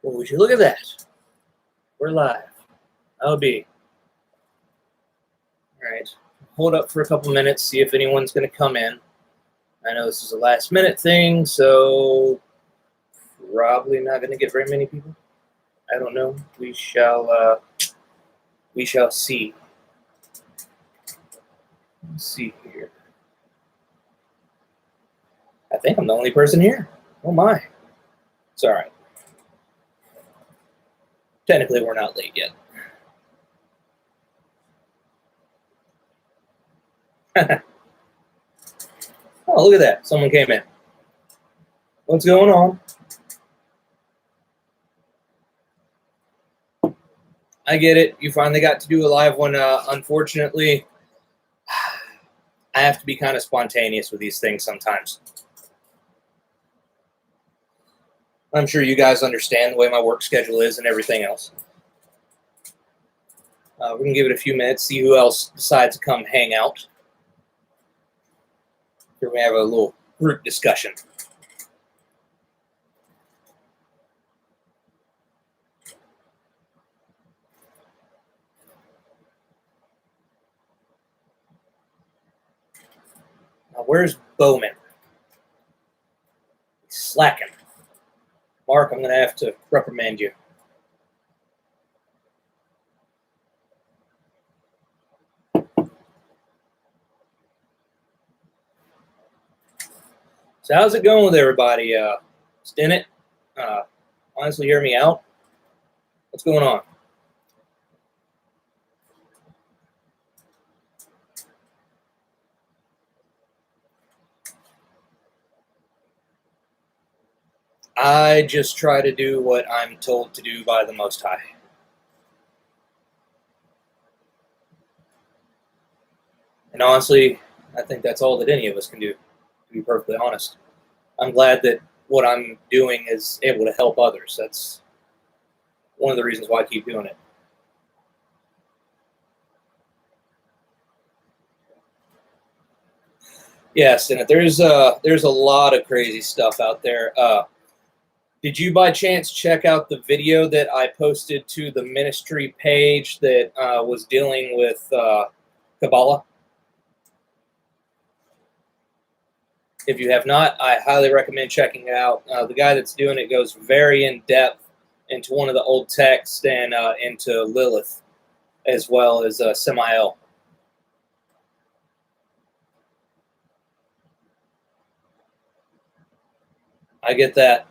Well, would you look at that? We're live. LB. All right. Hold up for a couple minutes, see if anyone's going to come in. I know this is a last minute thing, so probably not going to get very many people. I don't know. We shall see. Let's see here. I think I'm the only person here. Oh my. It's all right. Technically, we're not late yet. Oh, look at that. Someone came in. What's going on? I get it. You finally got to do a live one. Unfortunately, I have to be kind of spontaneous with these things sometimes. I'm sure you guys understand the way my work schedule is and everything else. We're going to give it a few minutes, see who else decides to come hang out. Here we have a little group discussion. Now, where's Bowman? He's slacking. Mark, I'm going to have to reprimand you. So how's it going with everybody? Stinnett, honestly, hear me out. What's going on? I just try to do what I'm told to do by the Most High. And honestly, I think that's all that any of us can do, to be perfectly honest. I'm glad that what I'm doing is able to help others. That's one of the reasons why I keep doing it. Yes, and there's a lot of crazy stuff out there. Did you by chance check out the video that I posted to the ministry page that was dealing with Kabbalah? If you have not, I highly recommend checking it out. The guy that's doing it goes very in depth into one of the old texts and into Lilith, as well as Samael. I get that.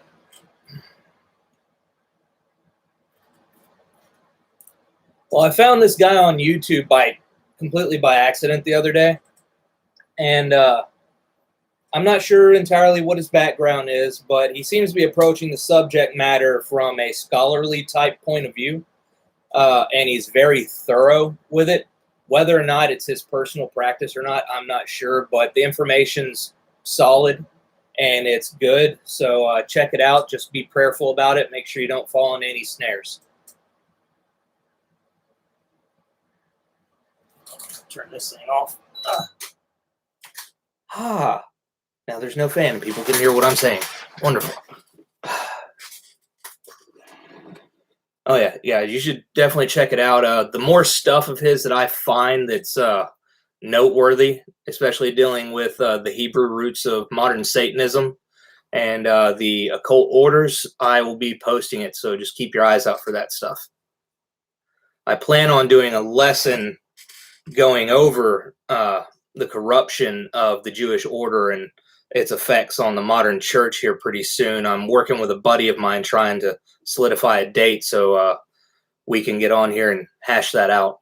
Well, I found this guy on YouTube completely by accident the other day, and I'm not sure entirely what his background is, but he seems to be approaching the subject matter from a scholarly type point of view, and he's very thorough with it. Whether or not it's his personal practice or not, I'm not sure, but the information's solid and it's good. So check it out. Just be prayerful about it. Make sure you don't fall into any snares. Turn this thing off. Now there's no fan. People can hear what I'm saying. Wonderful. Oh, yeah. You should definitely check it out. The more stuff of his that I find that's noteworthy, especially dealing with the Hebrew roots of modern Satanism and the occult orders, I will be posting it. So just keep your eyes out for that stuff. I plan on doing a lesson going over the corruption of the Jewish order and its effects on the modern church here pretty soon. I'm working with a buddy of mine trying to solidify a date so we can get on here and hash that out.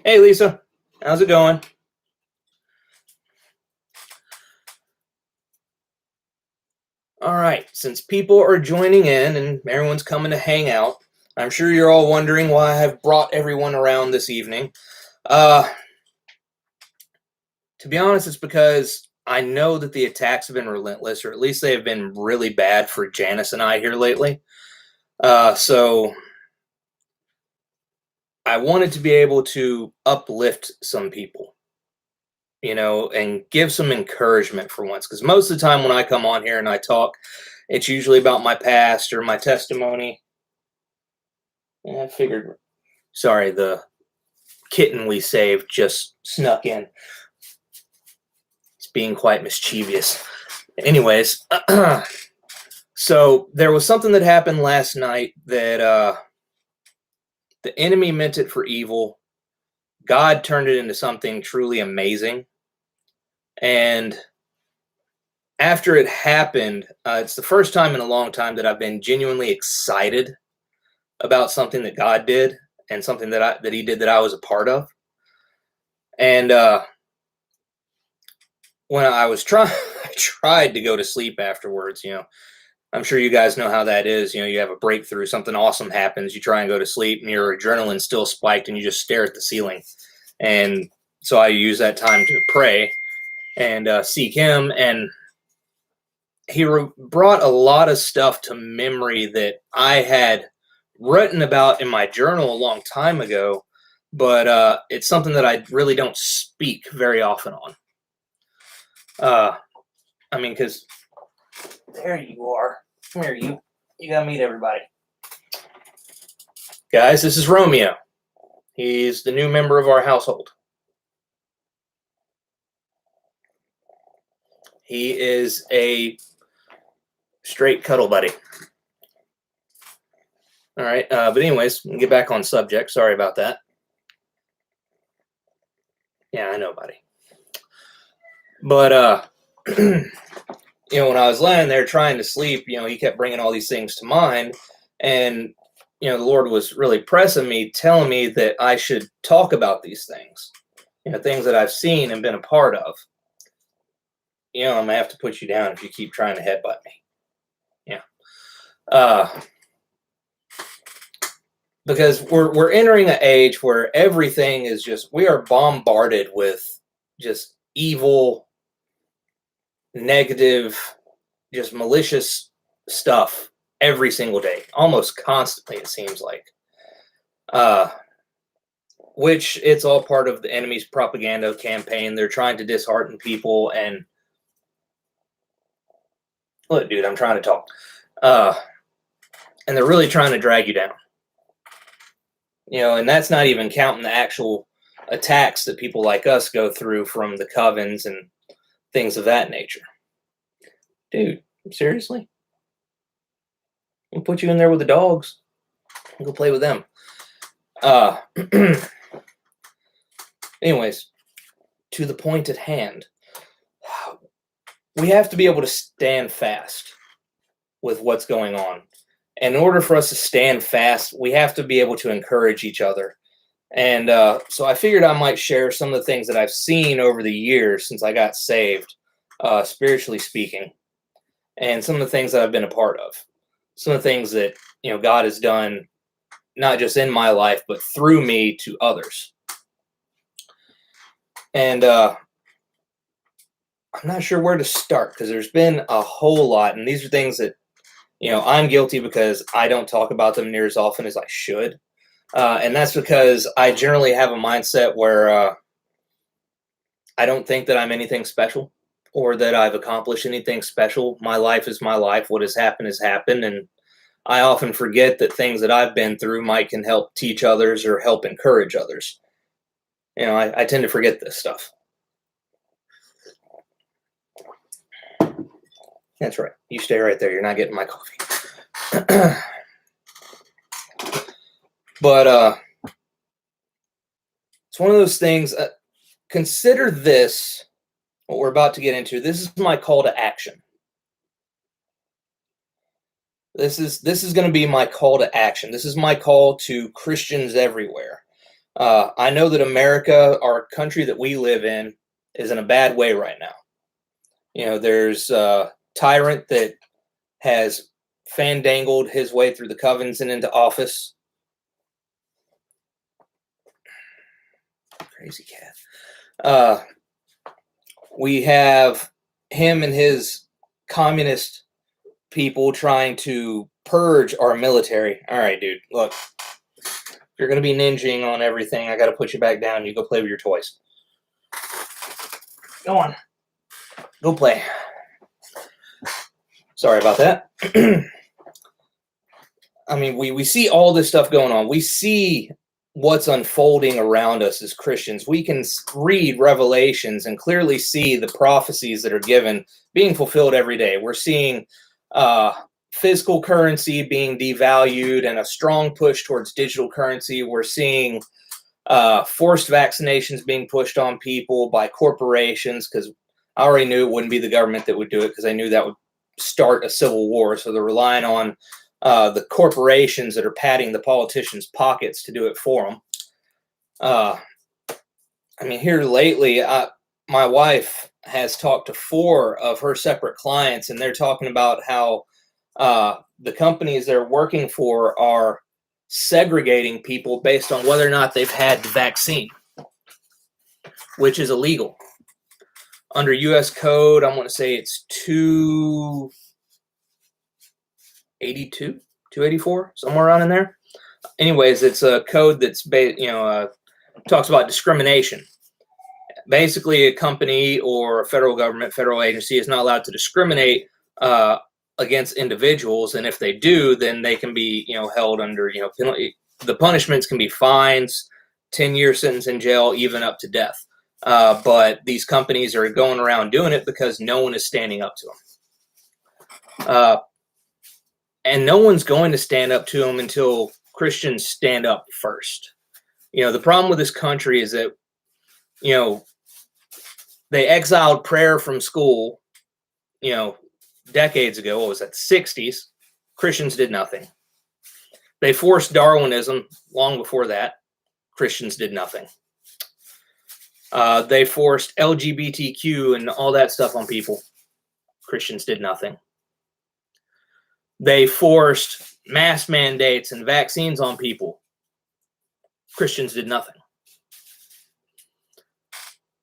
Hey, Lisa. How's it going? All right. Since people are joining in and everyone's coming to hang out, I'm sure you're all wondering why I have brought everyone around this evening. To be honest, it's because I know that the attacks have been relentless, or at least they have been really bad for Janice and I here lately. So I wanted to be able to uplift some people. and give some encouragement for once. Because most of the time when I come on here and I talk, it's usually about my past or my testimony. Yeah, I figured, sorry, the kitten we saved just snuck in. It's being quite mischievous. Anyways, so there was something that happened last night that the enemy meant it for evil. God turned it into something truly amazing. And after it happened, it's the first time in a long time that I've been genuinely excited about something that God did and something that He did that I was a part of. And when I was I tried to go to sleep afterwards. I'm sure you guys know how that is. You have a breakthrough, something awesome happens, you try and go to sleep, and your adrenaline's still spiked, and you just stare at the ceiling. And so I use that time to pray and seek Him. And He brought a lot of stuff to memory that I had written about in my journal a long time ago, but it's something that I really don't speak very often on. Because there you are. Come here, you. You gotta meet everybody. Guys, this is Romeo. He's the new member of our household. He is a straight cuddle buddy. All right, but anyways, get back on subject. Sorry about that. Yeah, I know, buddy. But when I was laying there trying to sleep, He kept bringing all these things to mind, and the Lord was really pressing me, telling me that I should talk about these things, things that I've seen and been a part of. I'm gonna have to put you down if you keep trying to headbutt me. Yeah. Because we're entering an age where everything is we are bombarded with just evil, negative, just malicious stuff every single day, almost constantly, it seems like. Which it's all part of the enemy's propaganda campaign. They're trying to dishearten people, and look, dude, I'm trying to talk. And they're really trying to drag you down. And that's not even counting the actual attacks that people like us go through from the covens and things of that nature. Dude, seriously? I'll put you in there with the dogs. Go play with them. Anyways, to the point at hand, we have to be able to stand fast with what's going on. And in order for us to stand fast, we have to be able to encourage each other. And so I figured I might share some of the things that I've seen over the years since I got saved, spiritually speaking, and some of the things that I've been a part of. Some of the things that, God has done, not just in my life, but through me to others. And I'm not sure where to start because there's been a whole lot. And these are things that, I'm guilty because I don't talk about them near as often as I should. And that's because I generally have a mindset where I don't think that I'm anything special or that I've accomplished anything special. My life is my life. What has happened. And I often forget that things that I've been through can help teach others or help encourage others. I tend to forget this stuff. That's right. You stay right there. You're not getting my coffee. But it's one of those things. Consider this, what we're about to get into. This is my call to action. This is going to be my call to action. This is my call to Christians everywhere. I know that America, our country that we live in, is in a bad way right now. There's a tyrant that has fandangled his way through the covens and into office. Crazy cat. We have him and his communist people trying to purge our military. All right, dude, look. If you're going to be ninjing on everything, I got to put you back down. You go play with your toys. Go on. Go play. Sorry about that. I mean, we see all this stuff going on. We see what's unfolding around us as Christians. We can read Revelations and clearly see the prophecies that are given being fulfilled every day. We're seeing physical currency being devalued and a strong push towards digital currency. We're seeing forced vaccinations being pushed on people by corporations, because I already knew it wouldn't be the government that would do it, because I knew that would start a civil war. So they're relying on the corporations that are padding the politicians' pockets to do it for them. I mean, here lately, my wife has talked to 4 of her separate clients, and they're talking about how the companies they're working for are segregating people based on whether or not they've had the vaccine, which is illegal. Under U.S. code, I want to say it's 282, 284, somewhere around in there. Anyways, it's a code that's talks about discrimination. Basically, a company or a federal government, federal agency is not allowed to discriminate against individuals, and if they do, then they can be held under penalty. The punishments can be fines, 10-year sentence in jail, even up to death. But these companies are going around doing it because no one is standing up to them. And no one's going to stand up to them until Christians stand up first. The problem with this country is that, they exiled prayer from school, decades ago. What was that, 60s? Christians did nothing. They forced Darwinism long before that. Christians did nothing. They forced LGBTQ and all that stuff on people. Christians did nothing. They forced mask mandates and vaccines on people. Christians did nothing.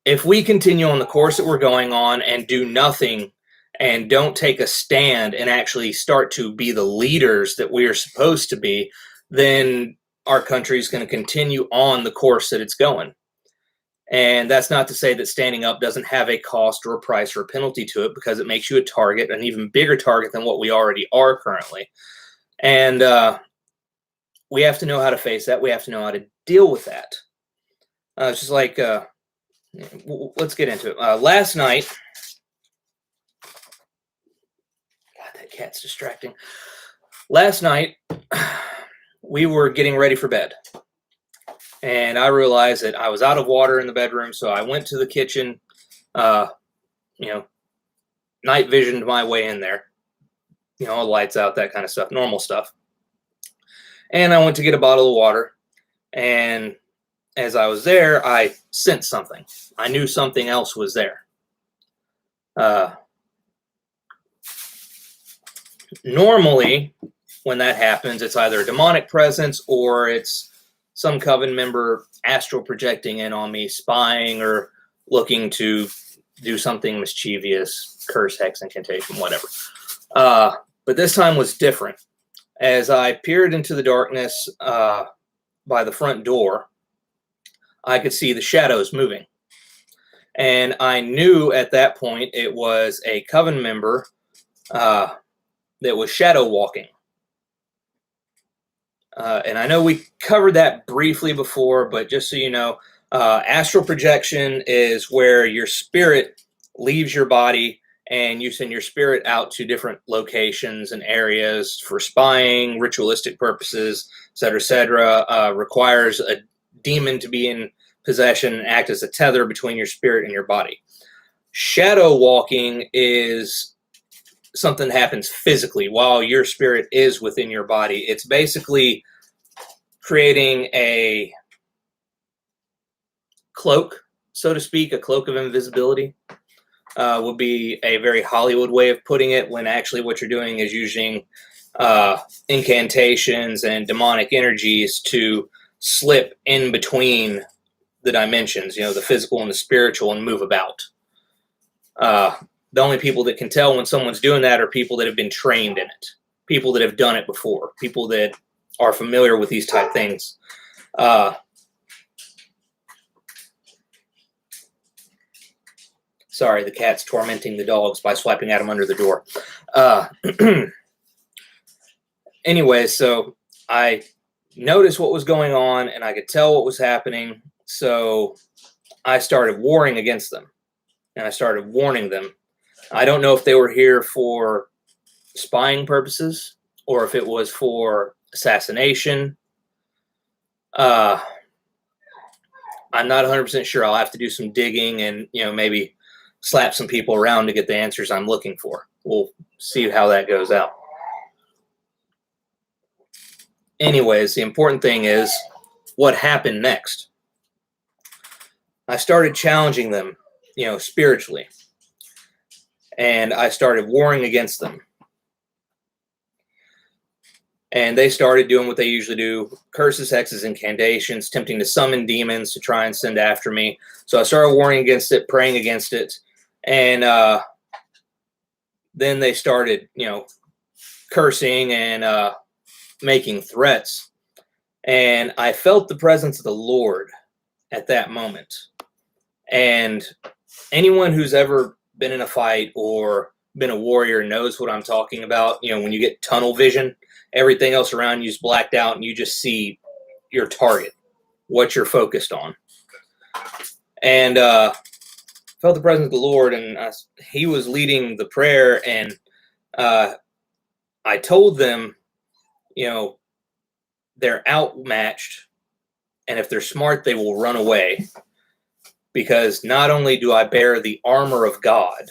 If we continue on the course that we're going on and do nothing and don't take a stand and actually start to be the leaders that we are supposed to be, then our country is going to continue on the course that it's going. And that's not to say that standing up doesn't have a cost or a price or a penalty to it, because it makes you a target, an even bigger target than what we already are currently. And we have to know how to face that. We have to know how to deal with that. It's just like, let's get into it. Last night, God, that cat's distracting. Last night, we were getting ready for bed. And I realized that I was out of water in the bedroom, so I went to the kitchen, night visioned my way in there. Lights out, that kind of stuff, normal stuff. And I went to get a bottle of water, and as I was there, I sensed something. I knew something else was there. Normally, when that happens, it's either a demonic presence or it's some coven member astral projecting in on me, spying or looking to do something mischievous, curse, hex, incantation, whatever. But this time was different. As I peered into the darkness by the front door, I could see the shadows moving. And I knew at that point it was a coven member that was shadow walking. And I know we covered that briefly before, but just so you know, astral projection is where your spirit leaves your body and you send your spirit out to different locations and areas for spying, ritualistic purposes, et cetera, requires a demon to be in possession and act as a tether between your spirit and your body. Shadow walking is something that happens physically while your spirit is within your body. It's basically creating a cloak, so to speak, a cloak of invisibility. Would be a very Hollywood way of putting it, when actually what you're doing is using incantations and demonic energies to slip in between the dimensions, the physical and the spiritual, and move about. The only people that can tell when someone's doing that are people that have been trained in it, people that have done it before, people that are familiar with these type things. Sorry, the cat's tormenting the dogs by swiping at them under the door. Uh, anyway, so I noticed what was going on and I could tell what was happening. So I started warring against them and I started warning them. I don't know if they were here for spying purposes or if it was for assassination. I'm not 100% sure. I'll have to do some digging and, maybe slap some people around to get the answers I'm looking for. We'll see how that goes out. Anyways, the important thing is what happened next. I started challenging them, spiritually. And I started warring against them. And they started doing what they usually do, curses, hexes, incantations, attempting to summon demons to try and send after me. So I started warring against it, praying against it. And then they started, cursing and making threats. And I felt the presence of the Lord at that moment. And anyone who's ever been in a fight or been a warrior knows what I'm talking about. When you get tunnel vision, everything else around you is blacked out and you just see your target, what you're focused on. And felt the presence of the Lord, and he was leading the prayer, and I told them, they're outmatched, and if they're smart, they will run away, because not only do I bear the armor of God,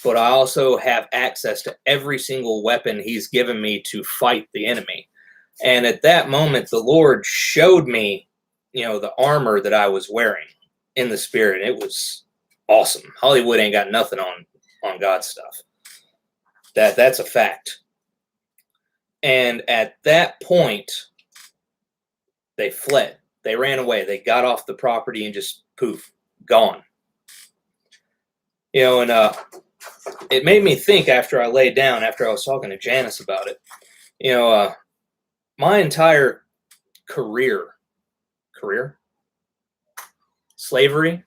but I also have access to every single weapon he's given me to fight the enemy. And at that moment, the Lord showed me, the armor that I was wearing in the spirit. It was awesome. Hollywood ain't got nothing on God's stuff. That's a fact. And at that point, they fled. They ran away. They got off the property and just poof, gone. And it made me think after I laid down, after I was talking to Janice about it, my entire career, slavery,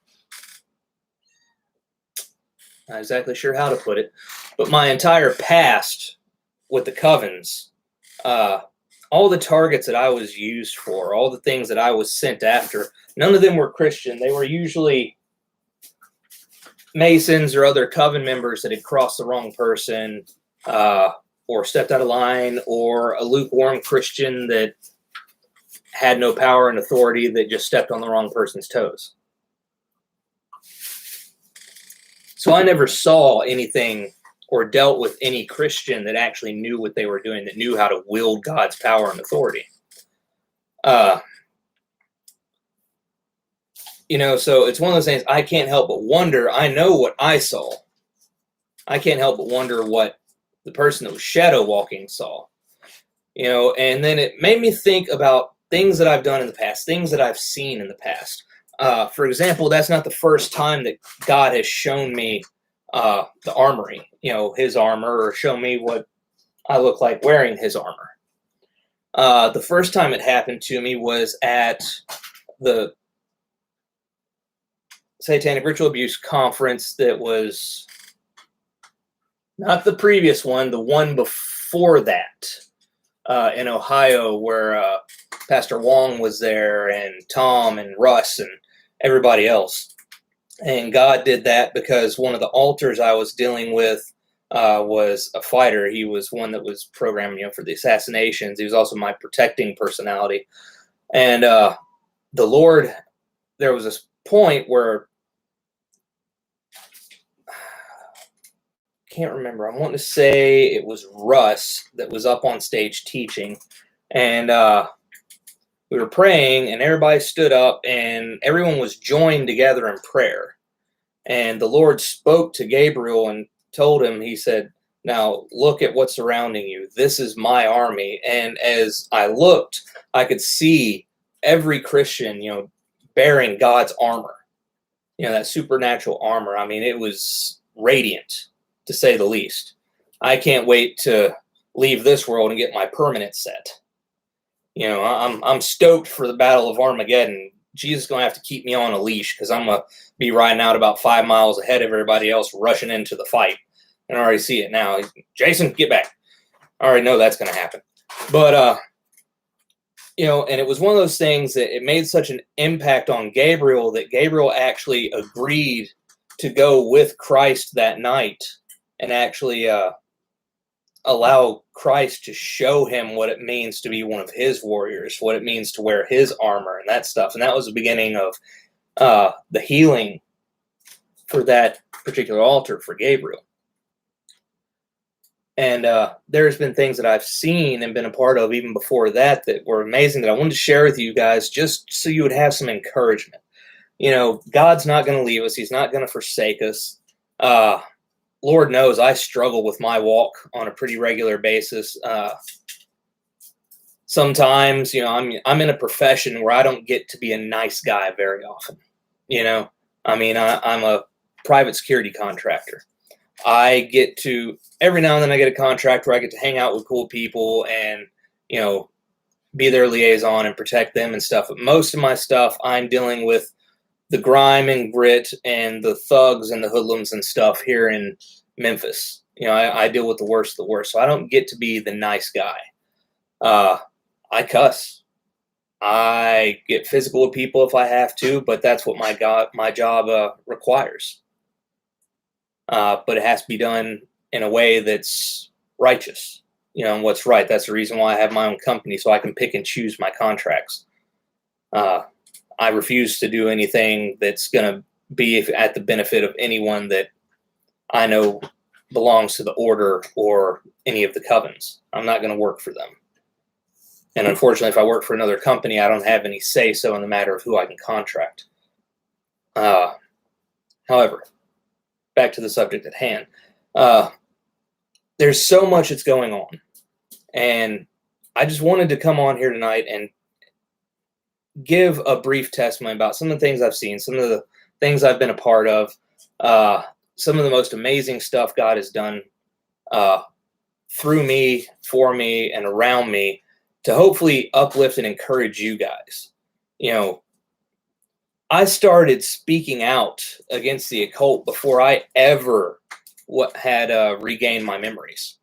not exactly sure how to put it, but my entire past with the covens, all the targets that I was used for, all the things that I was sent after, none of them were Christian. They were usually Masons or other coven members that had crossed the wrong person, or stepped out of line, or a lukewarm Christian that had no power and authority that just stepped on the wrong person's toes. So I never saw anything or dealt with any Christian that actually knew what they were doing, that knew how to wield God's power and authority. So it's one of those things I can't help but wonder. I know what I saw. I can't help but wonder what the person that was shadow walking saw. And then it made me think about things that I've done in the past, things that I've seen in the past. For example, that's not the first time that God has shown me the armory, his armor, or show me what I look like wearing his armor. The first time it happened to me was at the Satanic Ritual Abuse Conference that was not the previous one, the one before that, in Ohio, where Pastor Wong was there, and Tom and Russ and everybody else. And God did that because one of the altars I was dealing with was a fighter. He was one that was programmed, for the assassinations. He was also my protecting personality. And the Lord, there was this point where, can't remember. I want to say it was Russ that was up on stage teaching, and we were praying, and everybody stood up, and everyone was joined together in prayer. And the Lord spoke to Gabriel and told him, he said, "Now look at what's surrounding you. This is my army." And as I looked, I could see every Christian, bearing God's armor, that supernatural armor. I mean, it was radiant, to say the least. I can't wait to leave this world and get my permanent set. I'm stoked for the Battle of Armageddon. Jesus is going to have to keep me on a leash because I'm going to be riding out about 5 miles ahead of everybody else rushing into the fight. And I already see it now. Jason, get back. I already know that's going to happen. But, and it was one of those things that it made such an impact on Gabriel that Gabriel actually agreed to go with Christ that night and actually allow Christ to show him what it means to be one of his warriors, what it means to wear his armor and that stuff. And that was the beginning of the healing for that particular altar for Gabriel. And there's been things that I've seen and been a part of even before that were amazing that I wanted to share with you guys just so you would have some encouragement. God's not going to leave us. He's not going to forsake us. Lord knows I struggle with my walk on a pretty regular basis. Sometimes, I'm in a profession where I don't get to be a nice guy very often. I'm a private security contractor. I get to, every now and then I get a contract where I get to hang out with cool people and, be their liaison and protect them and stuff. But most of my stuff, I'm dealing with the grime and grit and the thugs and the hoodlums and stuff here in Memphis. I deal with the worst of the worst. So I don't get to be the nice guy. I cuss. I get physical with people if I have to, but that's what my job requires. But it has to be done in a way that's righteous, and what's right. That's the reason why I have my own company, so I can pick and choose my contracts. I refuse to do anything that's going to be at the benefit of anyone that I know belongs to the order or any of the covens. I'm not going to work for them. And unfortunately, if I work for another company, I don't have any say-so in the matter of who I can contract. However, back to the subject at hand. There's so much that's going on. And I just wanted to come on here tonight and give a brief testimony about some of the things I've seen, some of the things I've been a part of, some of the most amazing stuff God has done through me, for me, and around me to hopefully uplift and encourage you guys. I started speaking out against the occult before I ever had regained my memories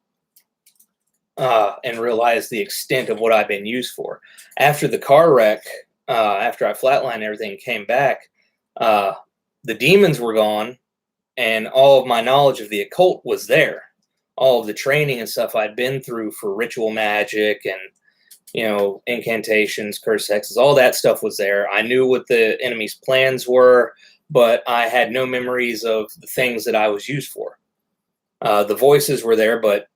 and realized the extent of what I've been used for. After the car wreck, after I flatlined and everything came back, the demons were gone and all of my knowledge of the occult was there. All of the training and stuff I'd been through for ritual magic and incantations, curse hexes, all that stuff was there. I knew what the enemy's plans were, but I had no memories of the things that I was used for. The voices were there, but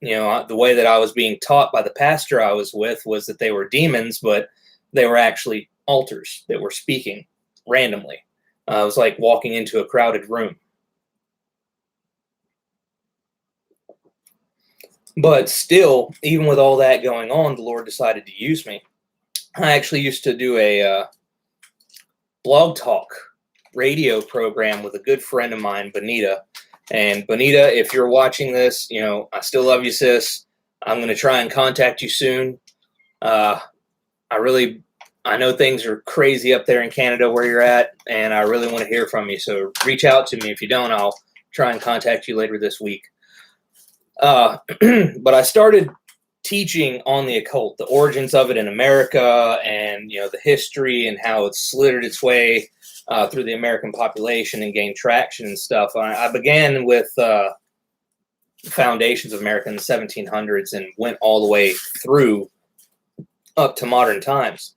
the way that I was being taught by the pastor I was with was that they were demons, but they were actually altars that were speaking randomly. It was like walking into a crowded room. But still, even with all that going on, the Lord decided to use me. I actually used to do a blog talk radio program with a good friend of mine, Bonita. And Bonita, if you're watching this, I still love you, sis. I'm going to try and contact you soon. I know things are crazy up there in Canada where you're at, and I really want to hear from you. So reach out to me. If you don't, I'll try and contact you later this week. But I started teaching on the occult, the origins of it in America, and the history and how it's slithered its way through the American population and gained traction and stuff. I began with the foundations of America in the 1700s and went all the way through up to modern times.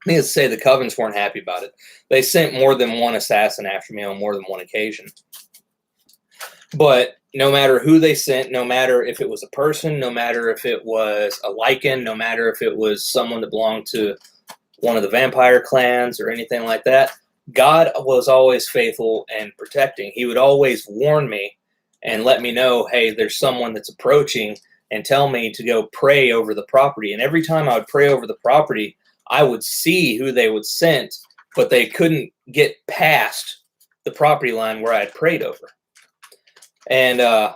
Needless to say, the covens weren't happy about it. They sent more than one assassin after me on more than one occasion. But no matter who they sent, no matter if it was a person, no matter if it was a Lycan, no matter if it was someone that belonged to one of the vampire clans or anything like that, God was always faithful and protecting. He would always warn me and let me know, hey, there's someone that's approaching, and tell me to go pray over the property. And every time I would pray over the property, I would see who they would send, but they couldn't get past the property line where I had prayed over. And I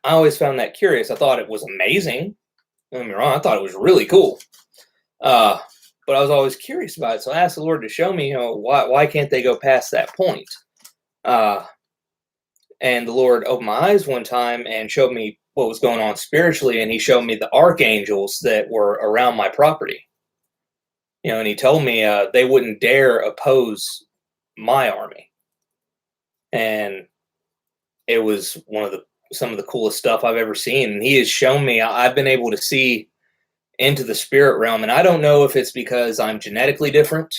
always found that curious. I thought it was amazing. Don't get me wrong, I thought it was really cool. but I was always curious about it. So I asked the Lord to show me, why can't they go past that point? Uh, and the Lord opened my eyes one time and showed me what was going on spiritually, and He showed me the archangels that were around my property. And He told me they wouldn't dare oppose my army, and it was some of the coolest stuff I've ever seen. And He has shown me I've been able to see into the spirit realm, and I don't know if it's because I'm genetically different,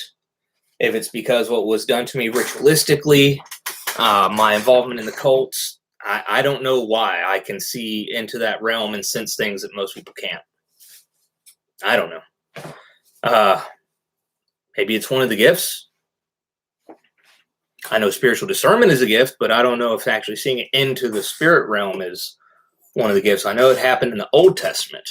if it's because what was done to me ritualistically, my involvement in the cults. I don't know why I can see into that realm and sense things that most people can't. I don't know. Maybe it's one of the gifts. I know spiritual discernment is a gift, but I don't know if actually seeing it into the spirit realm is one of the gifts. I know it happened in the Old Testament,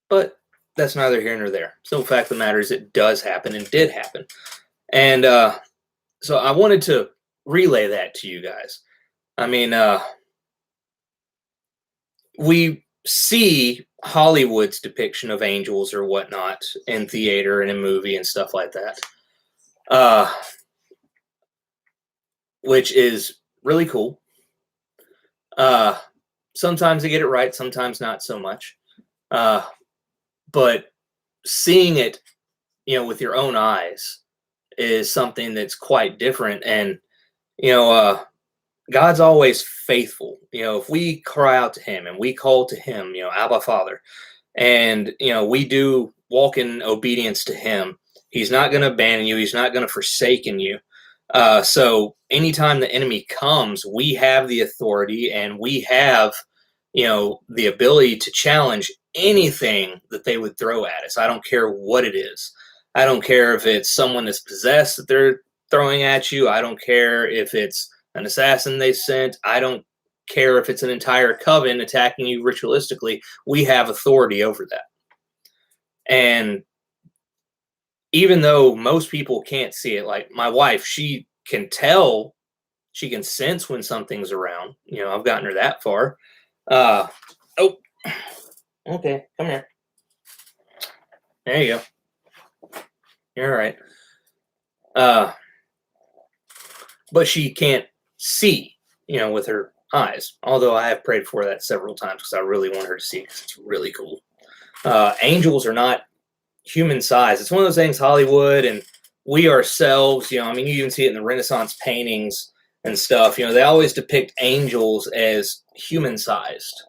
but that's neither here nor there. So the fact of the matter is it does happen and did happen. And so I wanted to relay that to you guys. I mean, we see Hollywood's depiction of angels or whatnot in theater and in movie and stuff like that, which is really cool. Sometimes they get it right, sometimes not so much. But seeing it, with your own eyes is something that's quite different. And, God's always faithful. If we cry out to Him and we call to Him, Abba Father, and, we do walk in obedience to Him, He's not going to abandon you. He's not going to forsaken you. So anytime the enemy comes, we have the authority and we have, the ability to challenge anything that they would throw at us. I don't care what it is. I don't care if it's someone that's possessed that they're throwing at you. I don't care if it's an assassin they sent. I don't care if it's an entire coven attacking you ritualistically. We have authority over that. And even though most people can't see it, like my wife, she can tell, she can sense when something's around. I've gotten her that far. Oh, okay, come here. There you go. You're all right. But she can't see, with her eyes. Although I have prayed for that several times because I really want her to see, because it's really cool. Angels are not human size. It's one of those things, Hollywood and we ourselves, you even see it in the Renaissance paintings and stuff. They always depict angels as human sized.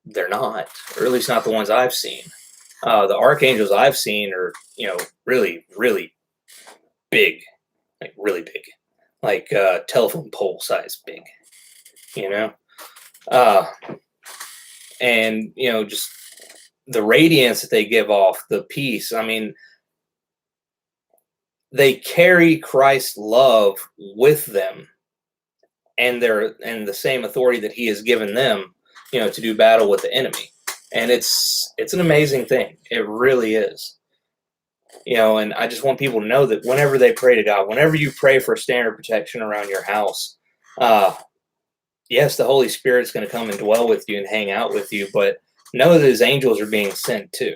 They're not, or at least not the ones I've seen. The archangels I've seen are, really, really big, like really big, like telephone pole size big, and just the radiance that they give off, the peace. They carry Christ's love with them, and the same authority that He has given them, to do battle with the enemy. And it's an amazing thing. It really is. And I just want people to know that whenever they pray to God, whenever you pray for standard protection around your house, yes, the Holy Spirit's going to come and dwell with you and hang out with you, but know that His angels are being sent too.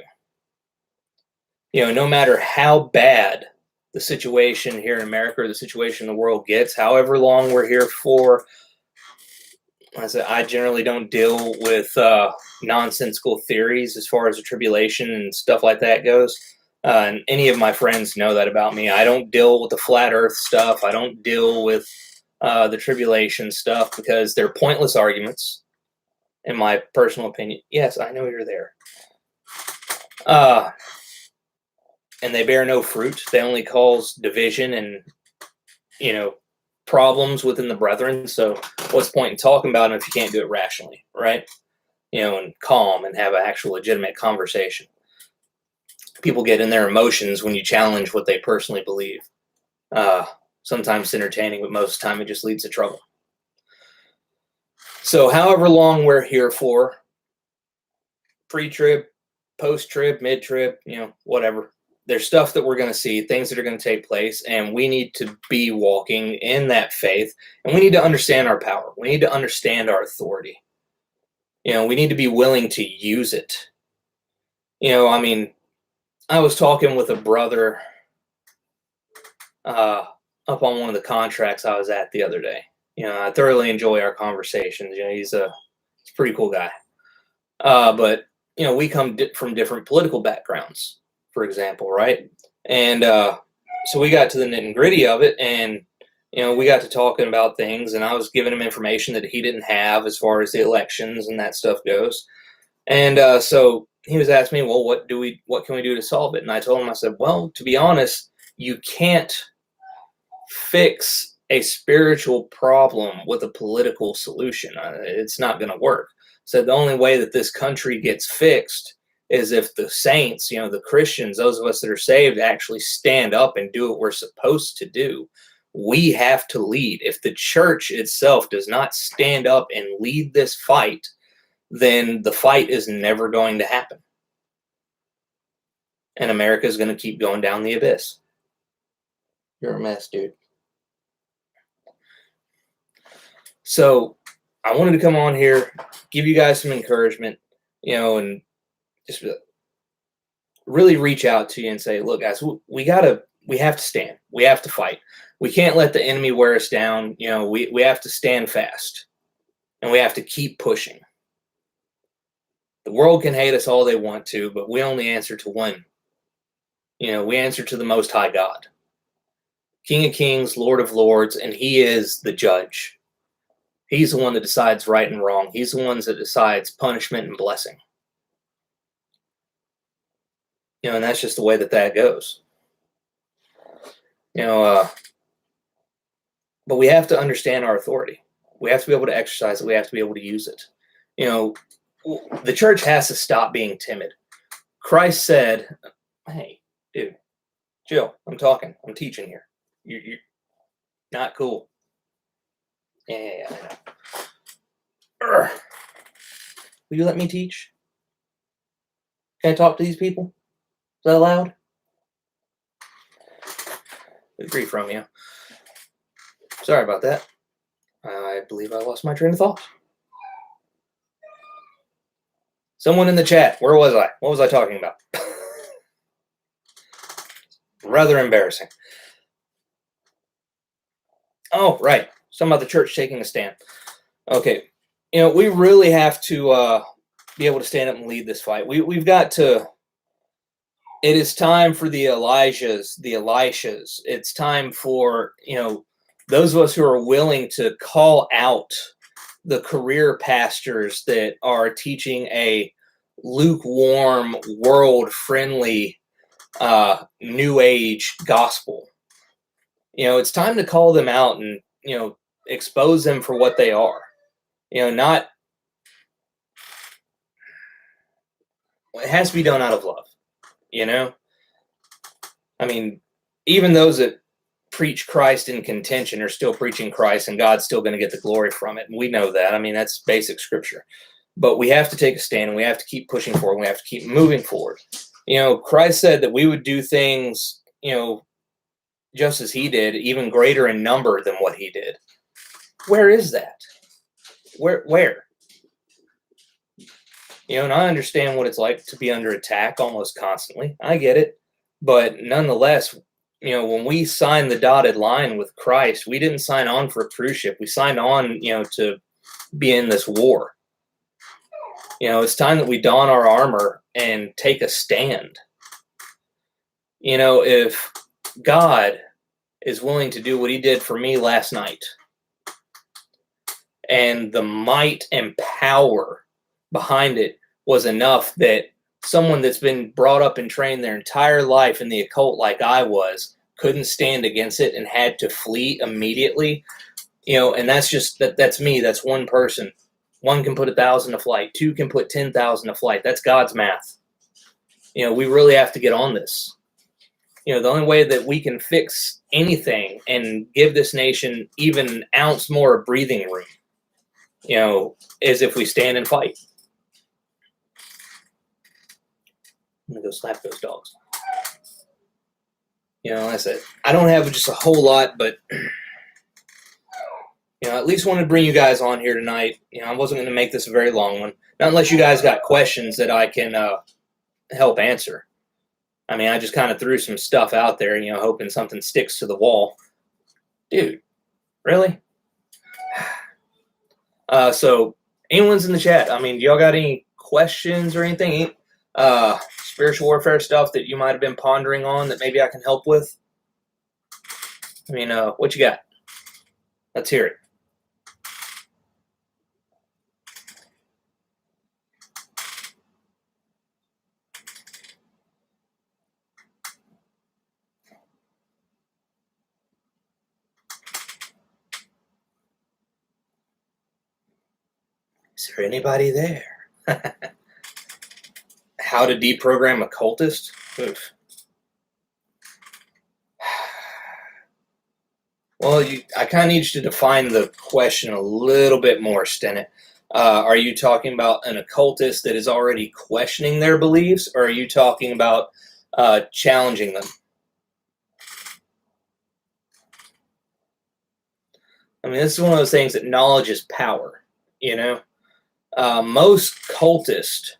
No matter how bad the situation here in America or the situation in the world gets, however long we're here for, I generally don't deal with nonsensical theories as far as the tribulation and stuff like that goes. And any of my friends know that about me. I don't deal with the flat earth stuff. I don't deal with the tribulation stuff because they're pointless arguments, in my personal opinion. Yes, I know you're there. And they bear no fruit. They only cause division and, problems within the brethren. So what's the point in talking about them if you can't do it rationally, right? And calm and have an actual legitimate conversation. People get in their emotions when you challenge what they personally believe. Sometimes it's entertaining, but most of the time it just leads to trouble. So however long we're here for, pre-trib, post-trib, mid-trib, whatever, there's stuff that we're going to see, things that are going to take place, and we need to be walking in that faith, and we need to understand our power. We need to understand our authority. We need to be willing to use it. I mean, I was talking with a brother uh, up on one of the contracts I was at the other day. I thoroughly enjoy our conversations. He's a pretty cool guy. But we come from different political backgrounds, for example, right? And so we got to the nitty gritty of it, and we got to talking about things, and I was giving him information that he didn't have as far as the elections and that stuff goes. And so he was asking me, well, what can we do to solve it? And I told him, I said, well, to be honest, you can't fix a spiritual problem with a political solution. It's not going to work. So the only way that this country gets fixed is if the saints, the Christians, those of us that are saved, actually stand up and do what we're supposed to do. We have to lead. If the church itself does not stand up and lead this fight, then the fight is never going to happen. And America is going to keep going down the abyss. You're a mess, dude. So I wanted to come on here, give you guys some encouragement, and just really reach out to you and say, look, guys, we have to stand. We have to fight. We can't let the enemy wear us down. We have to stand fast, and we have to keep pushing. The world can hate us all they want to, but we only answer to one. We answer to the Most High God, King of Kings, Lord of Lords, and He is the judge. He's the one that decides right and wrong. He's the one that decides punishment and blessing. And that's just the way that goes. But we have to understand our authority. We have to be able to exercise it. We have to be able to use it. The church has to stop being timid. Christ said, hey, dude, Jill, I'm talking. I'm teaching here. You're not cool. Yeah. Will you let me teach? Can I talk to these people? Is that allowed? Agree from you. Sorry about that. I believe I lost my train of thought. Someone in the chat, where was I? What was I talking about? Rather embarrassing. Oh, right. Something about the church taking a stand. Okay. We really have to be able to stand up and lead this fight. We've got to. It is time for the Elijahs, the Elishas. It's time for, those of us who are willing to call out the career pastors that are teaching a lukewarm, world-friendly, new age gospel. It's time to call them out and, expose them for what they are. It has to be done out of love. I mean, even those that preach Christ in contention are still preaching Christ, and God's still going to get the glory from it. And we know that. I mean, that's basic scripture. But we have to take a stand, and we have to keep pushing forward, and we have to keep moving forward. Christ said that we would do things, just as He did, even greater in number than what He did. Where is that? Where? And I understand what it's like to be under attack almost constantly. I get it. But nonetheless, when we signed the dotted line with Christ, we didn't sign on for a cruise ship. We signed on, to be in this war. It's time that we don our armor and take a stand. If God is willing to do what He did for me last night, and the might and power behind it was enough that someone that's been brought up and trained their entire life in the occult like I was couldn't stand against it and had to flee immediately, and that's me. That's one person. One can put 1,000 to flight. Two can put 10,000 to flight. That's God's math. We really have to get on this. The only way that we can fix anything and give this nation even an ounce more breathing room, is if we stand and fight. I'm going to go slap those dogs. I said, I don't have just a whole lot, but, at least wanted to bring you guys on here tonight. I wasn't going to make this a very long one. Not unless you guys got questions that I can help answer. I mean, I just kind of threw some stuff out there, hoping something sticks to the wall. Dude, really? So anyone's in the chat. I mean, do y'all got any questions or anything? Spiritual warfare stuff that you might have been pondering on that maybe I can help with? I mean, what you got? Let's hear it. Is there anybody there? How to deprogram a cultist? Oof. Well, I kind of need you to define the question a little bit more, Stennett. Are you talking about an occultist that is already questioning their beliefs, or are you talking about challenging them? I mean, this is one of those things that knowledge is power, Most cultists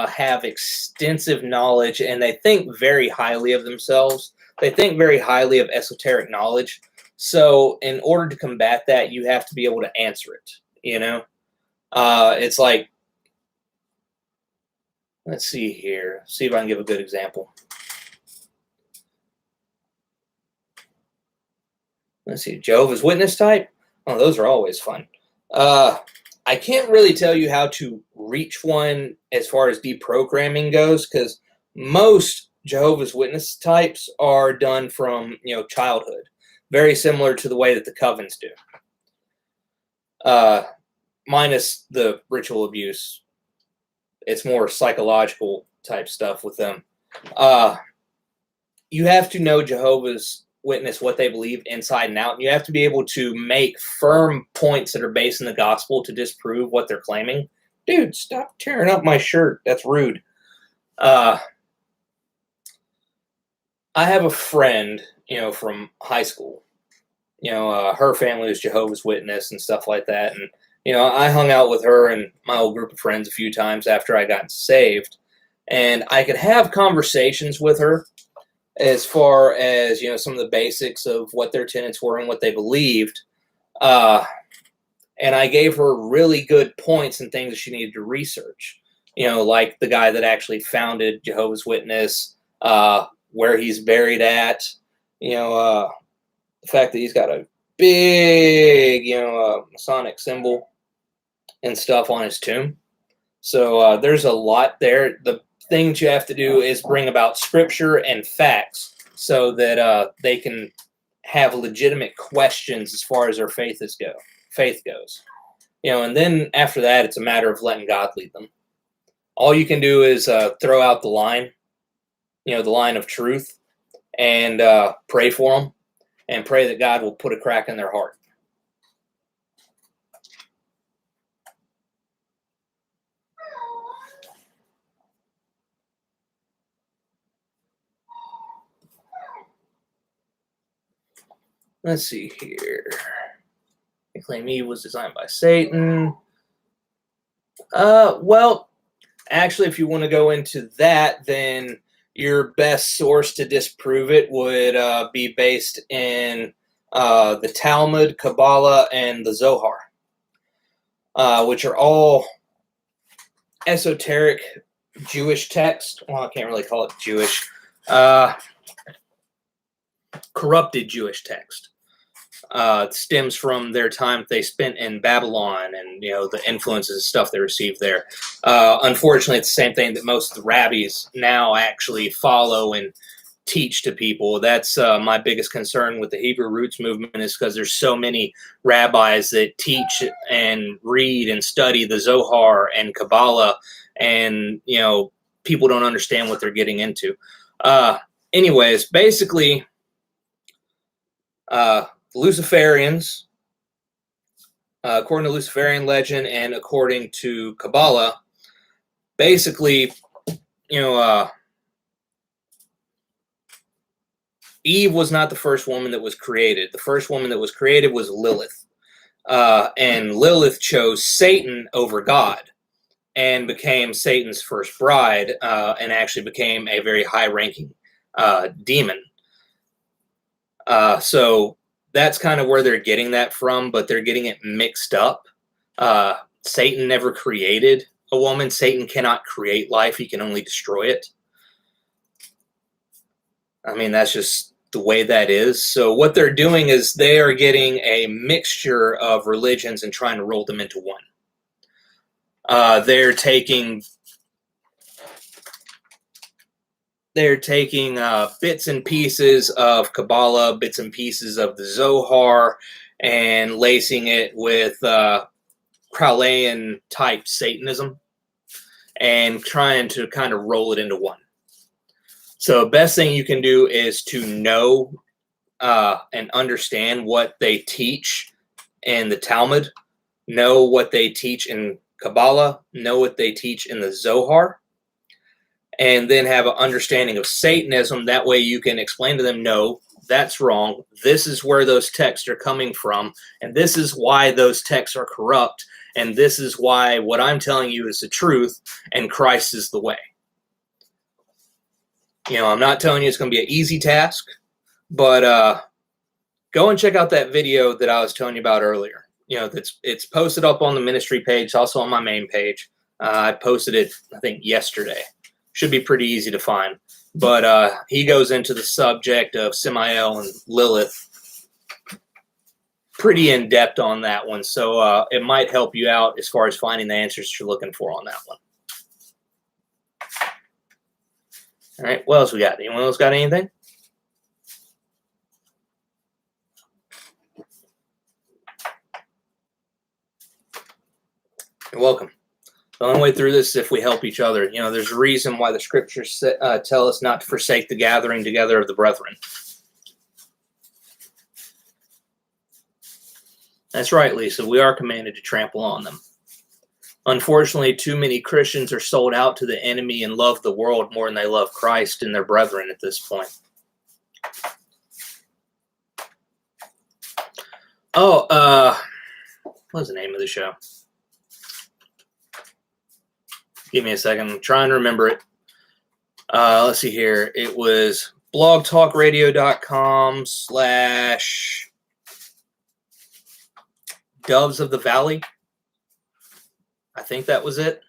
have extensive knowledge, and they think very highly of themselves. They think very highly of esoteric knowledge. So in order to combat that, you have to be able to answer it, It's like, let's see here. See if I can give a good example. Let's see, Jehovah's Witness type. Oh, those are always fun. I can't really tell you how to reach one as far as deprogramming goes, because most Jehovah's Witness types are done from childhood, very similar to the way that the covens do, minus the ritual abuse. It's more psychological type stuff with them. You have to know Jehovah's Witness, what they believe inside and out, and you have to be able to make firm points that are based in the gospel to disprove what they're claiming. Dude, stop tearing up my shirt. That's rude. I have a friend, from high school. Her family was Jehovah's Witness and stuff like that, and I hung out with her and my old group of friends a few times after I got saved, and I could have conversations with her as far as some of the basics of what their tenets were and what they believed, and I gave her really good points and things that she needed to research, like the guy that actually founded Jehovah's Witness, where he's buried at, the fact that he's got a big Masonic symbol and stuff on his tomb. So there's a lot there. The thing that you have to do is bring about scripture and facts so that they can have legitimate questions as far as their faith goes. And then after that, it's a matter of letting God lead them. All you can do is throw out the line, the line of truth, and pray for them, and pray that God will put a crack in their heart. Let's see here. They claim Eve was designed by Satan. Well, actually, if you want to go into that, then your best source to disprove it would be based in the Talmud, Kabbalah, and the Zohar, which are all esoteric Jewish text. Well, I can't really call it Jewish. Corrupted Jewish text. Stems from their time they spent in Babylon and the influences and stuff they received there. Unfortunately, it's the same thing that most of the rabbis now actually follow and teach to people. That's my biggest concern with the Hebrew Roots movement, is because there's so many rabbis that teach and read and study the Zohar and Kabbalah, and people don't understand what they're getting into. Anyways, basically, Luciferians, according to Luciferian legend and according to Kabbalah, basically, Eve was not the first woman that was created. The first woman that was created was Lilith. And Lilith chose Satan over God. and became Satan's first bride, and actually became a very high-ranking demon. So that's kind of where they're getting that from, but they're getting it mixed up. Satan never created a woman. Satan cannot create life. He can only destroy it. I mean, that's just the way that is. So what they're doing is they are getting a mixture of religions and trying to roll them into one. They're taking bits and pieces of Kabbalah, bits and pieces of the Zohar, and lacing it with Crowleyan type Satanism, and trying to kind of roll it into one. So best thing you can do is to know and understand what they teach in the Talmud, know what they teach in Kabbalah, know what they teach in the Zohar, and then have an understanding of Satanism. That way you can explain to them, no, that's wrong. This is where those texts are coming from, and this is why those texts are corrupt, and this is why what I'm telling you is the truth, and Christ is the way. You know, I'm not telling you it's going to be an easy task, but go and check out that video that I was telling you about earlier. You know, it's posted up on the ministry page, also on my main page. I posted it, I think, yesterday. Should be pretty easy to find. But he goes into the subject of Samael and Lilith pretty in depth on that one. So it might help you out as far as finding the answers you're looking for on that one. All right, what else we got? Anyone else got anything? You're welcome. The only way through this is if we help each other. You know, there's a reason why the scriptures tell us not to forsake the gathering together of the brethren. That's right, Lisa. We are commanded to trample on them. Unfortunately, too many Christians are sold out to the enemy and love the world more than they love Christ and their brethren at this point. Oh, what's the name of the show? Give me a second. I'm trying to remember it. Let's see here. It was blogtalkradio.com/Doves of the Valley. I think that was it.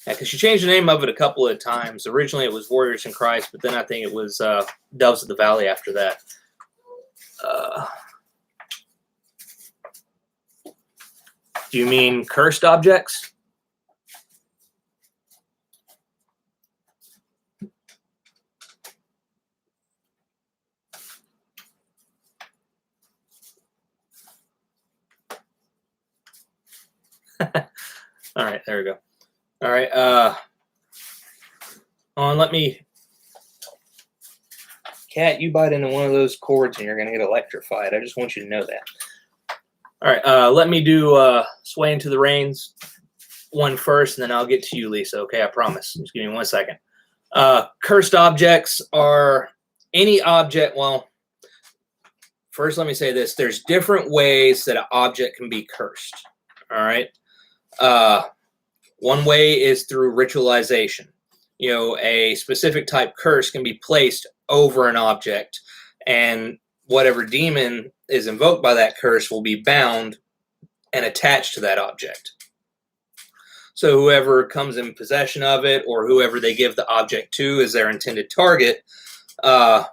Yeah, because she changed the name of it a couple of times. Originally it was Warriors in Christ, but then I think it was Doves of the Valley after that. Do you mean cursed objects? All right, there we go. All right, let me. Cat, you bite into one of those cords and you're going to get electrified. I just want you to know that. All right, let me do Sway Into the Reins one first, and then I'll get to you, Lisa. Okay, I promise. Just give me 1 second. Cursed objects are any object. Well, first let me say this. There's different ways that an object can be cursed. All right. One way is through ritualization. You know, a specific type curse can be placed over an object, and whatever demon is invoked by that curse will be bound and attached to that object. So whoever comes in possession of it, or whoever they give the object to as their intended target, the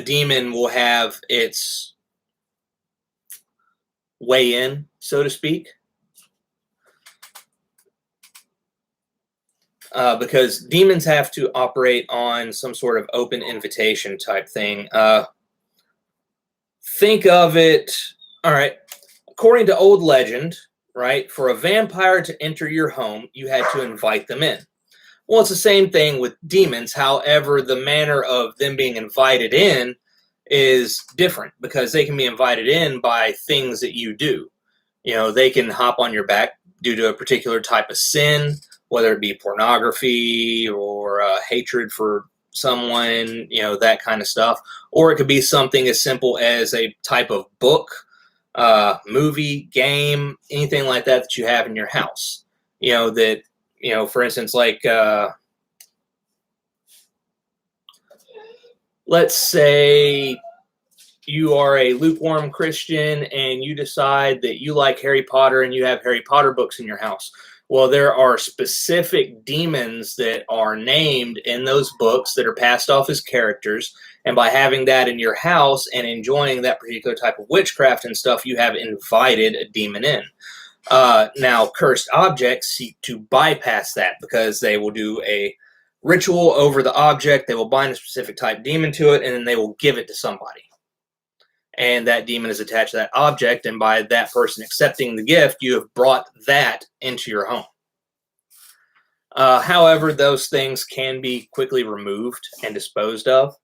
demon will have its way in, so to speak. Because demons have to operate on some sort of open invitation type thing. Think of it, all right, according to old legend, right, for a vampire to enter your home, you had to invite them in. Well, it's the same thing with demons. However, the manner of them being invited in is different, because they can be invited in by things that you do. You know, they can hop on your back due to a particular type of sin, whether it be pornography or hatred for someone, that kind of stuff. Or it could be something as simple as a type of book, movie, game, anything like that that you have in your house. For instance, like, let's say you are a lukewarm Christian and you decide that you like Harry Potter and you have Harry Potter books in your house. Well, there are specific demons that are named in those books that are passed off as characters. And by having that in your house and enjoying that particular type of witchcraft and stuff, you have invited a demon in. Now, cursed objects seek to bypass that because they will do a ritual over the object. They will bind a specific type demon to it, and then they will give it to somebody. And that demon is attached to that object, and by that person accepting the gift, you have brought that into your home. However, those things can be quickly removed and disposed of.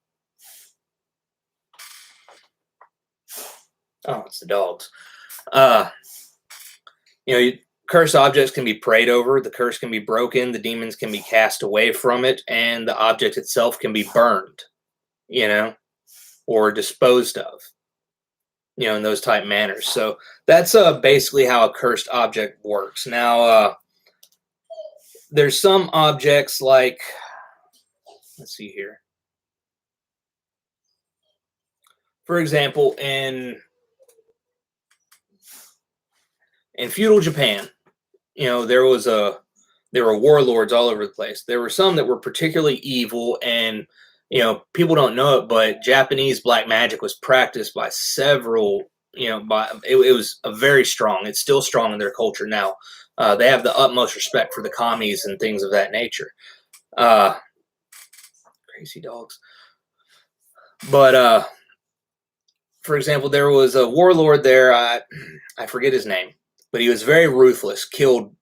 Oh, it's the dogs. Cursed objects can be prayed over, the curse can be broken, the demons can be cast away from it, and the object itself can be burned, or disposed of. In those type manners. So that's basically how a cursed object works. Now, there's some objects like, let's see here. For example, in feudal Japan, there were warlords all over the place. There were some that were particularly evil, and people don't know it, but Japanese black magic was practiced by several, it was a very strong, it's still strong in their culture now. They have the utmost respect for the commies and things of that nature. Crazy dogs. But, for example, there was a warlord there, I forget his name, but he was very ruthless, killed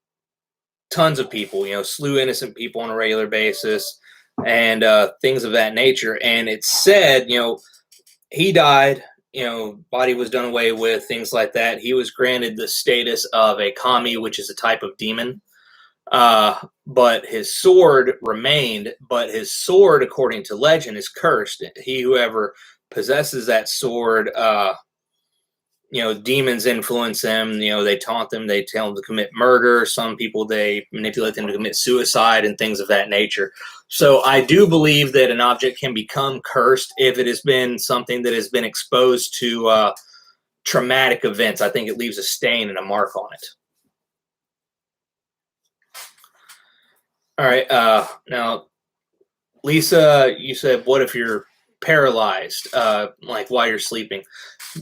tons of people, slew innocent people on a regular basis, and things of that nature. And it's said, he died, body was done away with, things like that. He was granted the status of a kami, which is a type of demon. But his sword remained, but his sword, according to legend, is cursed. He who ever possesses that sword, demons influence them, they taunt them, they tell them to commit murder. Some people, they manipulate them to commit suicide and things of that nature. So I do believe that an object can become cursed if it has been something that has been exposed to traumatic events. I think it leaves a stain and a mark on it. All right. Now, Lisa, you said, what if you're paralyzed, like while you're sleeping?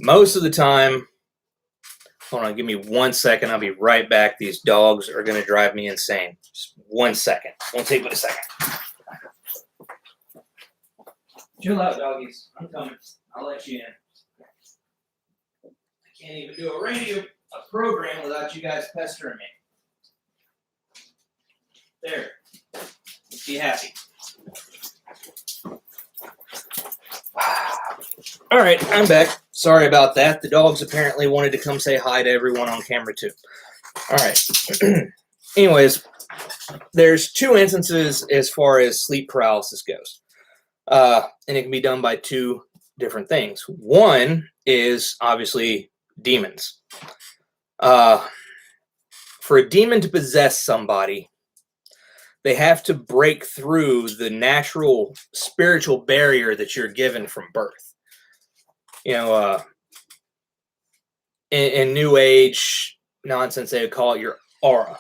Most of the time, hold on, give me 1 second. I'll be right back. These dogs are going to drive me insane. Just 1 second. Won't take but a second. Chill out, doggies. I'm coming. I'll let you in. I can't even do a program without you guys pestering me. There. Be happy. All right, I'm back. Sorry about that. The dogs apparently wanted to come say hi to everyone on camera too. All right. Anyways, there's two instances as far as sleep paralysis goes. And it can be done by two different things. One is obviously demons. For a demon to possess somebody, they have to break through the natural spiritual barrier that you're given from birth. In New Age nonsense, they would call it your aura.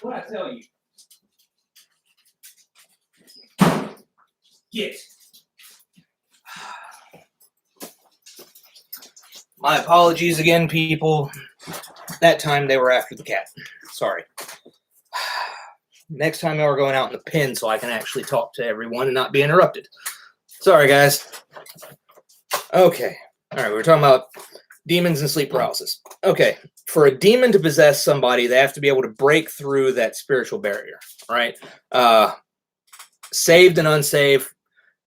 What I tell you? Get. My apologies again, people. That time they were after the cat. Sorry. Next time we're going out in the pen so I can actually talk to everyone and not be interrupted. Sorry, guys. Okay. All right, we were talking about demons and sleep paralysis. Okay. For a demon to possess somebody, they have to be able to break through that spiritual barrier, right? Saved and unsaved,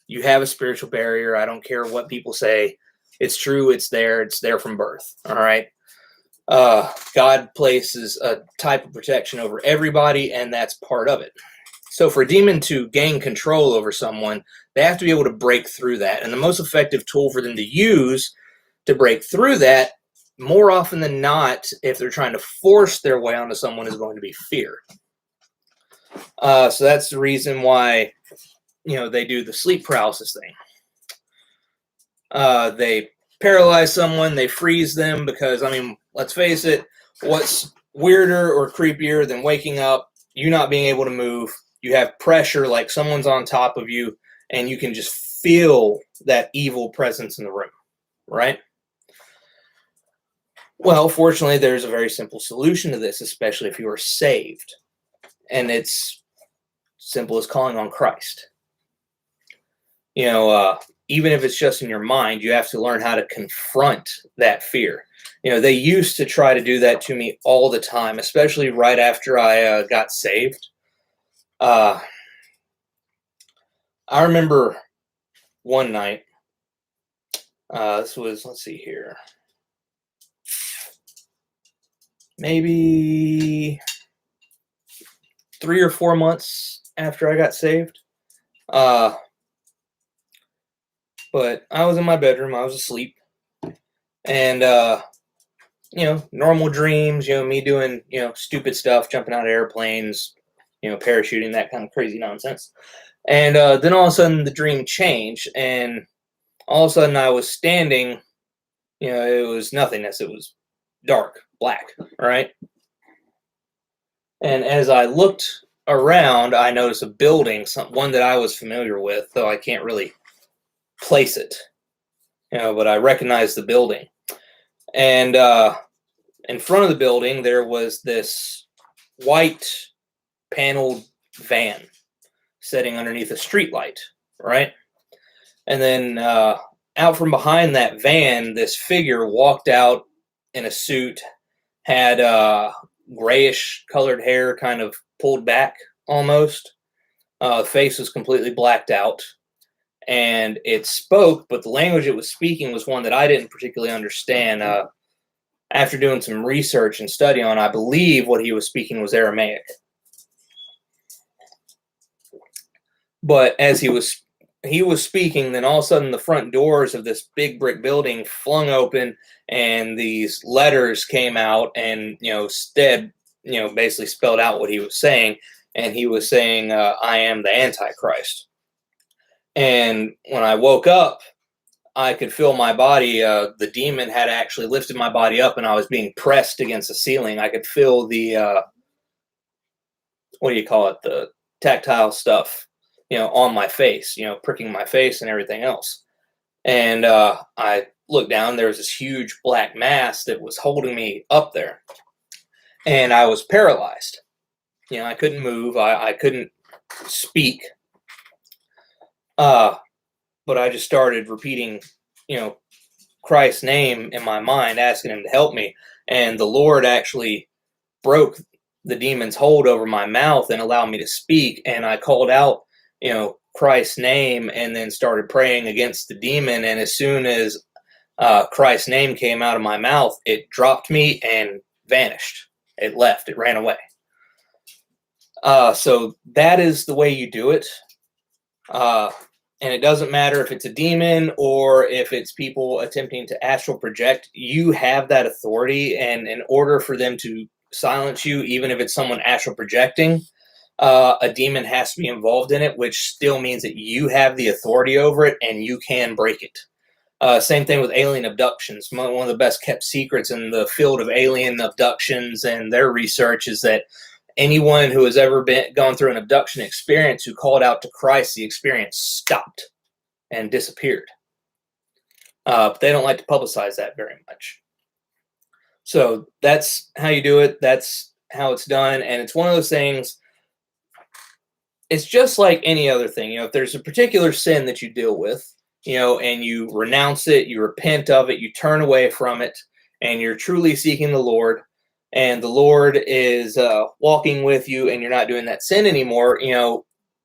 you have a spiritual barrier. I don't care what people say. It's true. It's there. It's there from birth. All right. God places a type of protection over everybody, and that's part of it. So for a demon to gain control over someone, they have to be able to break through that. And the most effective tool for them to use to break through that, more often than not, if they're trying to force their way onto someone, is going to be fear. So that's the reason why, they do the sleep paralysis thing. They paralyze someone, they freeze them, because, let's face it, what's weirder or creepier than waking up, you not being able to move, you have pressure like someone's on top of you, and you can just feel that evil presence in the room, right? Well, fortunately, there's a very simple solution to this, especially if you are saved. And it's simple as calling on Christ. Even if it's just in your mind, you have to learn how to confront that fear. They used to try to do that to me all the time, especially right after I got saved. I remember one night, this was, let's see here, maybe 3 or 4 months after I got saved. But I was in my bedroom, I was asleep, and normal dreams, me doing, stupid stuff, jumping out of airplanes, parachuting, that kind of crazy nonsense. And then all of a sudden the dream changed, and all of a sudden I was standing, it was nothingness, it was dark, black, right? And as I looked around, I noticed a building, one that I was familiar with, though I can't really place it, but I recognized the building. And in front of the building, there was this white paneled van sitting underneath a streetlight, right? And then out from behind that van, this figure walked out in a suit, had grayish colored hair, kind of pulled back almost. The face was completely blacked out. And it spoke, but the language it was speaking was one that I didn't particularly understand. After doing some research and study on, I believe what he was speaking was Aramaic. But as he was speaking, then all of a sudden the front doors of this big brick building flung open, and these letters came out, and Stead, basically spelled out what he was saying, and he was saying, "I am the Antichrist." And when I woke up, I could feel my body. The demon had actually lifted my body up, and I was being pressed against the ceiling. I could feel the what do you call it? The tactile stuff, on my face, pricking my face and everything else. And I looked down. There was this huge black mass that was holding me up there, and I was paralyzed. I couldn't move. I couldn't speak. But I just started repeating, Christ's name in my mind, asking him to help me. And the Lord actually broke the demon's hold over my mouth and allowed me to speak. And I called out, Christ's name, and then started praying against the demon. And as soon as Christ's name came out of my mouth, it dropped me and vanished. It left. It ran away. So that is the way you do it. And it doesn't matter if it's a demon or if it's people attempting to astral project. You have that authority, and in order for them to silence you, even if it's someone astral projecting, a demon has to be involved in it, which still means that you have the authority over it and you can break it. Same thing with alien abductions. One of the best kept secrets in the field of alien abductions and their research is that anyone who has ever gone through an abduction experience who called out to Christ, the experience stopped and disappeared. But they don't like to publicize that very much. So that's how you do it. That's how it's done. And it's one of those things, it's just like any other thing. If there's a particular sin that you deal with, and you renounce it, you repent of it, you turn away from it, and you're truly seeking the Lord, and the Lord is walking with you, and you're not doing that sin anymore,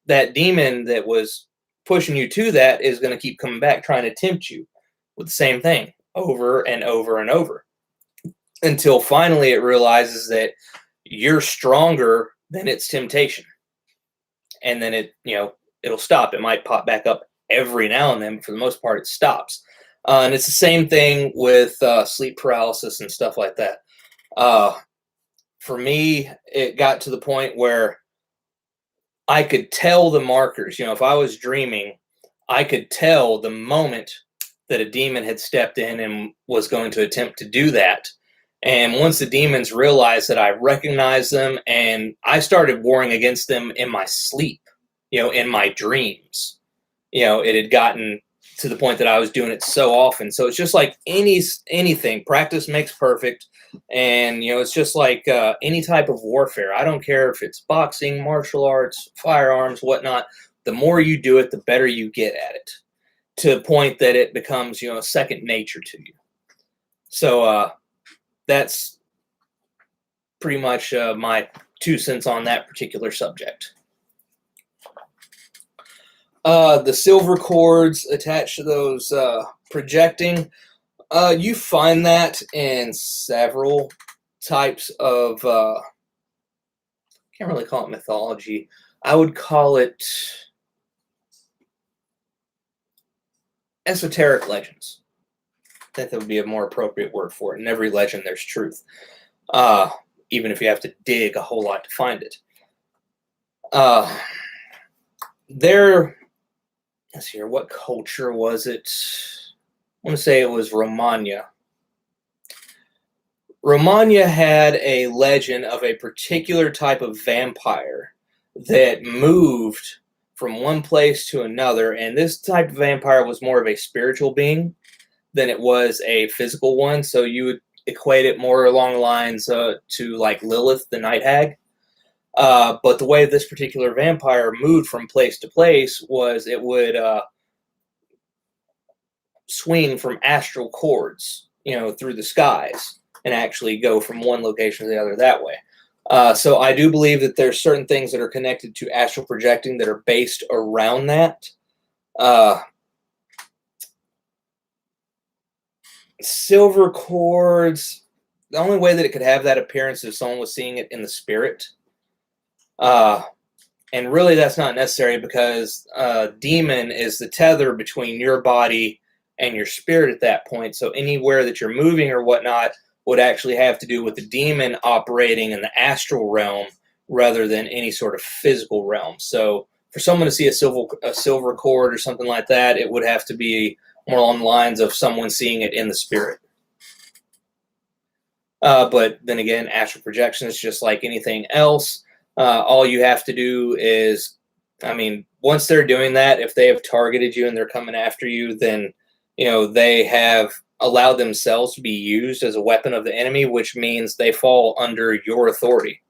that demon that was pushing you to that is going to keep coming back, trying to tempt you with the same thing over and over and over. until finally it realizes that you're stronger than its temptation. And then it'll stop. It might pop back up every now and then, but for the most part, it stops. And it's the same thing with sleep paralysis and stuff like that. For me, it got to the point where I could tell the markers. If I was dreaming, I could tell the moment that a demon had stepped in and was going to attempt to do that. And once the demons realized that I recognized them, and I started warring against them in my sleep, in my dreams, it had gotten to the point that I was doing it so often. So it's just like anything. Practice makes perfect. And, it's just like any type of warfare. I don't care if it's boxing, martial arts, firearms, whatnot. The more you do it, the better you get at it, to the point that it becomes, second nature to you. So that's pretty much my 2 cents on that particular subject. The silver cords attached to those projecting, you find that in several types of, can't really call it mythology. I would call it esoteric legends. I think that would be a more appropriate word for it. In every legend, there's truth, even if you have to dig a whole lot to find it. Let's see here, what culture was it? I want to say it was Romania. Romania had a legend of a particular type of vampire that moved from one place to another, and this type of vampire was more of a spiritual being than it was a physical one. So you would equate it more along the lines to like Lilith, the night hag. But the way this particular vampire moved from place to place was it would swing from astral cords, through the skies, and actually go from one location to the other that way. So I do believe that there's certain things that are connected to astral projecting that are based around that. Silver cords, the only way that it could have that appearance is if someone was seeing it in the spirit. And really that's not necessary, because demon is the tether between your body and your spirit at that point. So anywhere that you're moving or whatnot would actually have to do with the demon operating in the astral realm rather than any sort of physical realm. So for someone to see a silver cord or something like that, it would have to be more along the lines of someone seeing it in the spirit. But then again, astral projection is just like anything else. All you have to do is, once they're doing that, if they have targeted you and they're coming after you, then, they have allowed themselves to be used as a weapon of the enemy, which means they fall under your authority.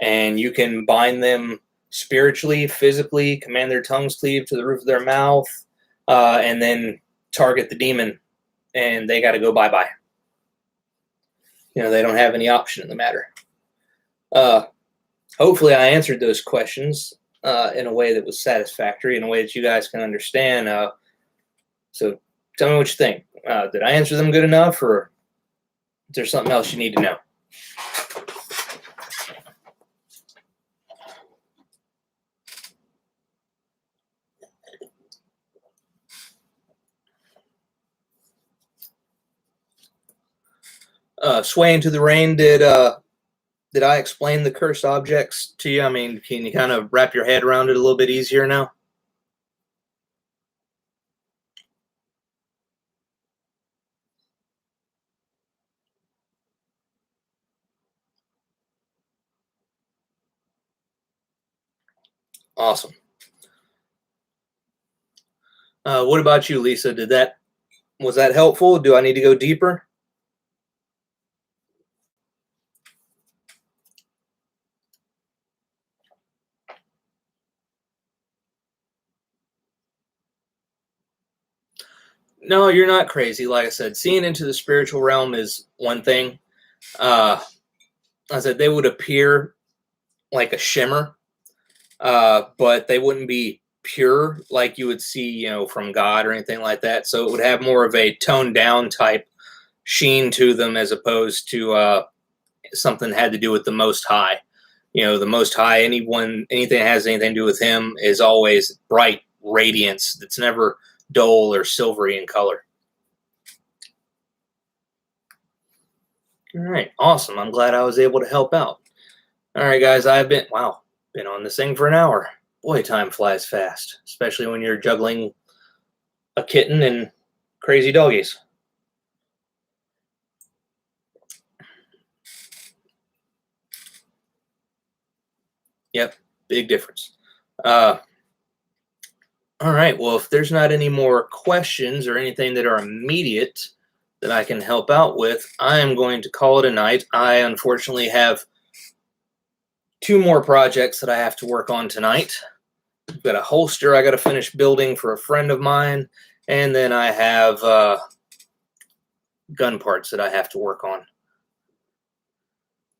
And you can bind them spiritually, physically, command their tongues cleave to the roof of their mouth, and then target the demon, and they got to go bye-bye. They don't have any option in the matter. Hopefully I answered those questions in a way that was satisfactory, in a way that you guys can understand. So tell me what you think. Did I answer them good enough, or is there something else you need to know? Sway into the rain, did I explain the cursed objects to you? Can you kind of wrap your head around it a little bit easier now? Awesome. What about you, Lisa? Was that helpful? Do I need to go deeper? No, you're not crazy. Like I said, seeing into the spiritual realm is one thing. I said they would appear like a shimmer, but they wouldn't be pure like you would see, from God or anything like that. So it would have more of a toned down type sheen to them as opposed to something that had to do with the Most High. You know, the Most High, anything that has anything to do with him is always bright radiance that's never dull or silvery in color. All right, awesome. I'm glad I was able to help out. All right, guys, I've been on this thing for an hour. Boy, time flies fast, especially when you're juggling a kitten and crazy doggies. Yep, big difference. All right, well, if there's not any more questions or anything that are immediate that I can help out with, I am going to call it a night. I unfortunately have 2 more projects that I have to work on tonight. I've got a holster I got to finish building for a friend of mine, and then I have gun parts that I have to work on.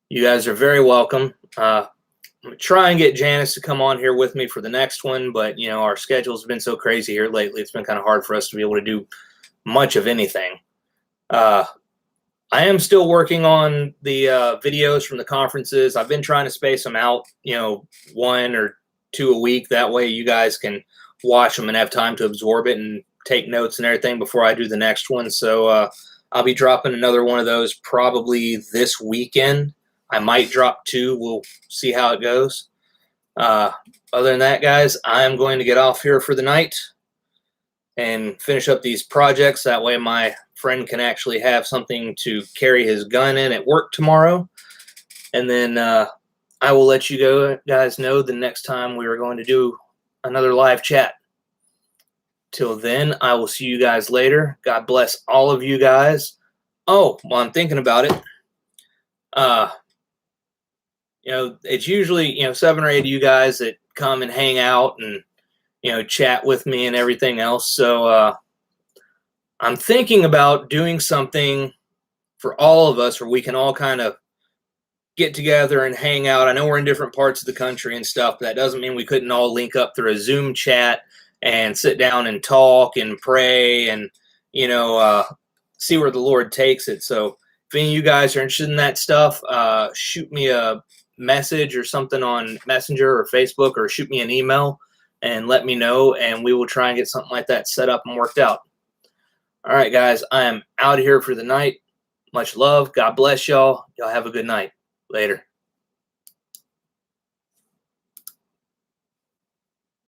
You guys are very welcome. I'm going to try and get Janice to come on here with me for the next one, but, you know, our schedule's been so crazy here lately, it's been kind of hard for us to be able to do much of anything. I am still working on the videos from the conferences. I've been trying to space them out, you know, 1 or 2 a week. That way you guys can watch them and have time to absorb it and take notes and everything before I do the next one. So I'll be dropping another one of those probably this weekend. I might drop 2. We'll see how it goes. Other than that, guys, I'm going to get off here for the night and finish up these projects. That way my friend can actually have something to carry his gun in at work tomorrow. And then I will let you guys know the next time we are going to do another live chat. Till then, I will see you guys later. God bless all of you guys. Oh, while I'm thinking about it, you know, it's usually, you know, 7 or 8 of you guys that come and hang out and, you know, chat with me and everything else. So I'm thinking about doing something for all of us where we can all kind of get together and hang out. I know we're in different parts of the country and stuff, but that doesn't mean we couldn't all link up through a Zoom chat and sit down and talk and pray and, you know, see where the Lord takes it. So if any of you guys are interested in that stuff, shoot me a message or something on Messenger or Facebook, or shoot me an email and let me know, and we will try and get something like that set up and worked out. All right, guys, I am out of here for the night. Much love. God bless y'all. Y'all have a good night. Later.